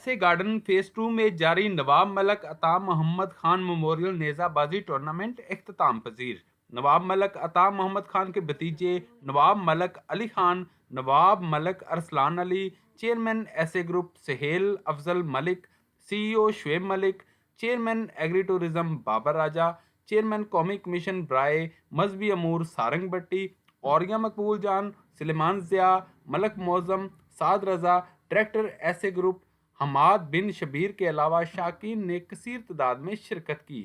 ऐसे garden phase 2 में जारी नवाब मलक अता मोहम्मद खान मेमोरियल नेज़ाबाजी टूर्नामेंट इख्तिताम पजीर। नवाब मलक अता मोहम्मद खान के भतीजे Nawab Malak Ali Khan, Nawab Malak Arsalan Ali, chairman ACE group Sohail Afzal Malik, CEO Shoaib Malik, chairman agri tourism Babar Raja, chairman कौमी कमीशन ब्राए मजहबी अमूर सारंग भट्टी, औरिया Maqbool Jan, Suleman Zia, Malak Moazzam, Saad Raza, director ACE group Hammad bin Shabbir के अलावा शाकीन ने कसीर तादाद में शिरकत की।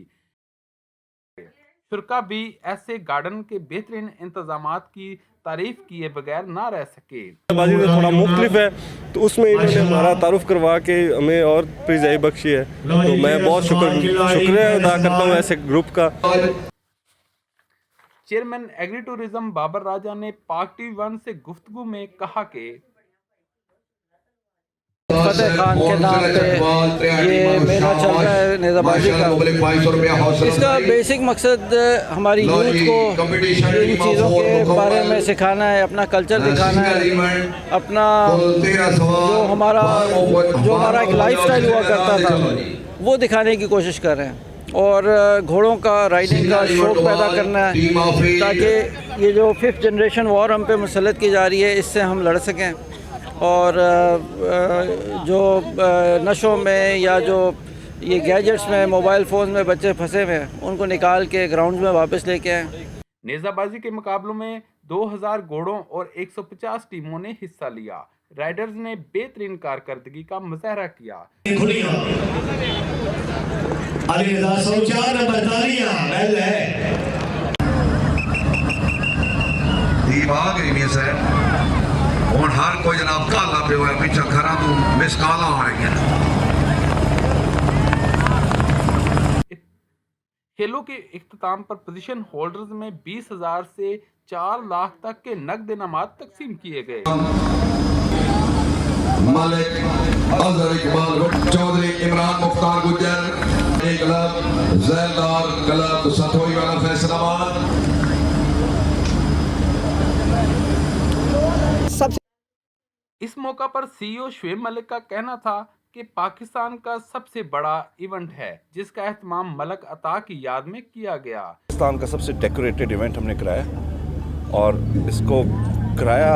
शुरका भी ऐसे गार्डन के बेहतरीन इंतजामात की तारीफ किए बगैर ना रह सके। बाजी तो थोड़ा मुख्तलिफ है, तो उसमें इन्होंने हमारा तारुफ करवा के हमें और प्रिजाई बख्शी है, तो मैं बहुत शुक्रिया अदा करता हूँ ऐसे ग्रुप का। चेयरमैन एग्री टूरिज्म बाबर राजा ने पाक TV1 से गुफ्तगू में कहा कि फतेह खान के नाम पे ये मेला चल रहा है नेज़ाबाजी का। इसका बेसिक मकसद हमारी यूथ को इन चीज़ों के बारे में सिखाना है, अपना कल्चर दिखाना है, अपना जो हमारा एक लाइफस्टाइल हुआ करता था वो दिखाने की कोशिश कर रहे हैं, और घोड़ों का राइडिंग का शौक़ पैदा करना है ताकि ये जो 5th जनरेशन वॉर हम पे मुसल्लत की जा रही है इससे हम लड़ सकें, और जो नशों में या जो ये गैजेट्स में मोबाइल फ़ोन में बच्चे फंसे हुए हैं उनको निकाल के ग्राउंड में वापस लेके आएँ। नेज़ाबाजी के मुकाबलों में 2000 घोड़ों और 150 टीमों ने हिस्सा लिया। राइडर्स ने बेहतरीन कारकर्दगी का मुजाहरा किया। ਹੁਣ हर कोई जनाब काला पे हुआ पिछा घरा तो मिस काला आ रही है। खेलों के इख्तिताम पर पोजीशन होल्डर्स में 20,000 से 4 लाख तक के नकद इनामात तकसीम किए गए। मलिक अजहर इकबाल चौधरी इमरान मुख्तार गुजर क्लब जैलदार क्लब सतोई वाला फैसलाबाद। इस मौका पर CEO शुएब मलिक का कहना था कि पाकिस्तान का सबसे बड़ा इवेंट है जिसका एहतमाम मलक अता की याद में किया गया। पाकिस्तान का सबसे डेकोरेटेड इवेंट हमने कराया, और इसको कराया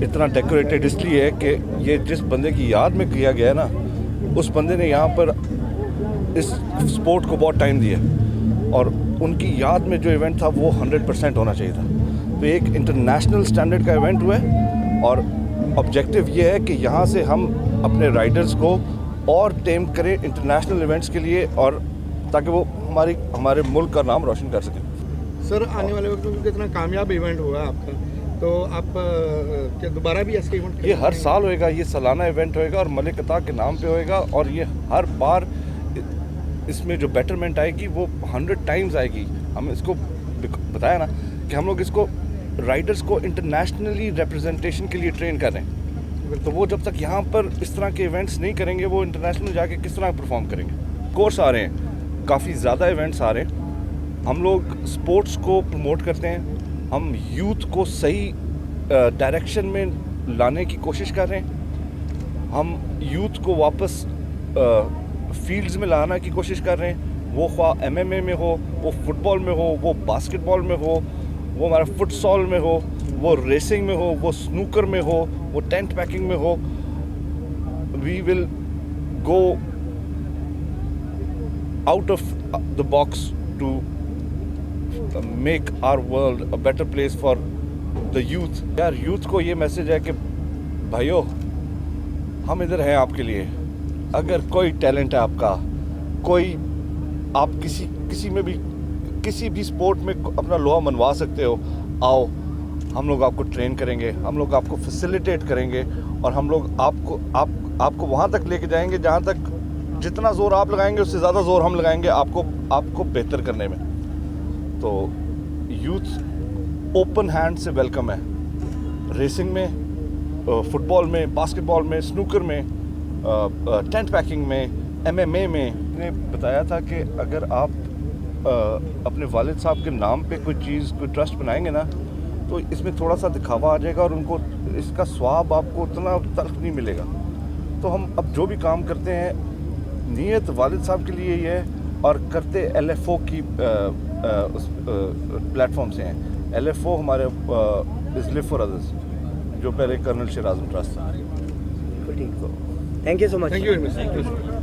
इतना डेकोरेटेड इसलिए है कि ये जिस बंदे की याद में किया गया ना, उस बंदे ने यहाँ पर इस स्पोर्ट को बहुत टाइम दिया, और उनकी याद में जो इवेंट था वो 100% होना चाहिए था। तो एक इंटरनेशनल स्टैंडर्ड का इवेंट हुआ है, और ऑब्जेक्टिव ये है कि यहाँ से हम अपने राइडर्स को और टेम करें इंटरनेशनल इवेंट्स के लिए, और ताकि वो हमारे मुल्क का नाम रोशन कर सकें। सर, आने वाले वक्त में कितना कामयाब इवेंट हुआ आपका, तो आप क्या दोबारा भी ऐसे इवेंट? ये हर साल होएगा, ये सालाना इवेंट होएगा और मलिक अता के नाम पे होएगा, और ये हर बार इसमें जो बेटरमेंट आएगी वो 100 टाइम्स आएगी। हम इसको बताया ना कि हम लोग इसको राइडर्स को इंटरनेशनली रिप्रेजेंटेशन के लिए ट्रेन कर रहे हैं, तो वो जब तक यहाँ पर इस तरह के इवेंट्स नहीं करेंगे वो इंटरनेशनल जाके किस तरह परफॉर्म करेंगे। कोर्स आ रहे हैं, काफ़ी ज़्यादा इवेंट्स आ रहे हैं। हम लोग स्पोर्ट्स को प्रमोट करते हैं, हम यूथ को सही डायरेक्शन में लाने की कोशिश कर रहे हैं, हम यूथ को वापस फील्ड्स में लाने की कोशिश कर रहे हैं, वो ख्वाह MMA में हो, वो फुटबॉल में हो, वो बास्केटबॉल में हो, वो हमारा फुटसॉल में हो, वो रेसिंग में हो, वो स्नूकर में हो, वो टेंट पैकिंग में हो। We will go out of the box to make our world a better place for the youth. यार, यूथ को ये मैसेज है कि भाइयों, हम इधर हैं आपके लिए। अगर कोई टैलेंट है आपका, कोई आप किसी में भी किसी भी स्पोर्ट में अपना लोहा मनवा सकते हो, आओ, हम लोग आपको ट्रेन करेंगे, हम लोग आपको फैसिलिटेट करेंगे, और हम लोग आपको वहाँ तक लेके जाएंगे जहाँ तक जितना ज़ोर आप लगाएंगे उससे ज़्यादा ज़ोर हम लगाएंगे आपको बेहतर करने में। तो यूथ ओपन हैंड से वेलकम है, रेसिंग में, फुटबॉल में, बास्केटबॉल में, स्नूकर में, टेंट पैकिंग में, MMA में। ने बताया था कि अगर आप अपने वालिद साहब के नाम पे कोई चीज़, कोई ट्रस्ट बनाएंगे ना, तो इसमें थोड़ा सा दिखावा आ जाएगा और उनको इसका स्वाब आपको उतना तल्ख नहीं मिलेगा। तो हम अब जो भी काम करते हैं नीयत वालिद साहब के लिए ये है और करते LFO की उस प्लेटफॉर्म से हैं। LFO हमारे इज़ लिव फॉर अदर्स, जो पहले कर्नल शेर आज़म ट्रस्ट था। ठीक। Thank you so much. Thank you very much.